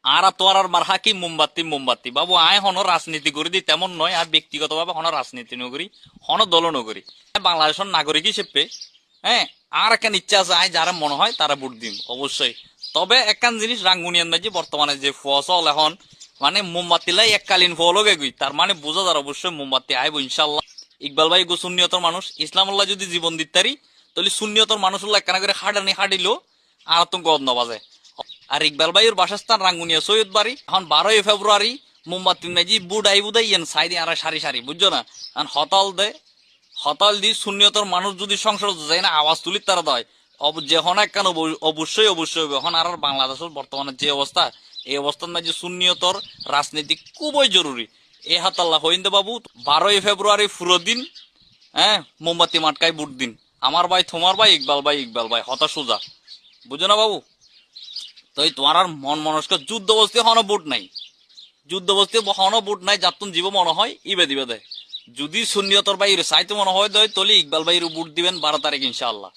আর তোর মারহা কি মোমবাতি মোমবাতি বাবু, আয় হন রাজনীতি করে দি তেমন নয়, আর ব্যক্তিগত ভাবে হন রাজনীতি নগরী, হন দল নগরী, বাংলাদেশের নাগরিক হিসেবে। হ্যাঁ, আর একখান ইচ্ছা আছে, আয় যারা মনে হয় তারা ভোট দিন অবশ্যই। তবে একখান জিনিস রাঙ্গুনিয়ান মাঝে বর্তমানে যে ফসল এখন মানে মোমবাতি লাই এককালীন ফলগে গই, তার মানে বোঝা যার অবশ্যই মোমবাতি আইব ইনশাল্লাহ। ইকবাল ভাই গো সুন্নিয়তর মানুষ, ইসলামুল্লাহ যদি জীবন দিতারি তাহলে সুন্নিয়তর মানুষুল্লাহ একখানা করে হাডানি হাডিলো আর তো গদ নবাজে। আর ইকবাল ভাইয়ের বাসস্থান রাঙ্গুনিয়া সৈয়দ বাড়ি, এখন 12ই ফেব্রুয়ারি মোমবাতি নাজি বুডাই বুদাই ইয়েন সাইডে আর সারি সারি বুঝছো না, এখন হতাল দে হতাল দি শূন্যতর মানুষ যদি সংসদ যায় না আওয়াজ তুলি তারা দেয় যখন একখান অবশ্যই অবশ্যই হবে। এখন আর বাংলাদেশের বর্তমানে যে অবস্থা, এই অবস্থার মাঝে শূন্যতর রাজনীতি খুবই জরুরি। এ হাতাল্লাহ হইন্দে বাবু 12ই ফেব্রুয়ারি পুরো দিন, হ্যাঁ, মোমবাতি মাটকায় বুট দিন। আমার ভাই তোমার ভাই ইকবাল ভাই, ইকবাল ভাই হতা সোজা, বুঝো না বাবু। তো এই তোমার আর মন মনস্ক যুদ্ধ বস্তি হন বুট নাই, যুদ্ধ বস্তি হন বুট নাই, যাতুন জীব মনে হয় ইবে দিবে দেয়। যদি সুন্নিয়তর বাইরে চাইতে মনে হয় দেয় তলি ইকবাল ভাইয়ের বুট দিবেন 12 তারিখ ইনশাআল্লাহ।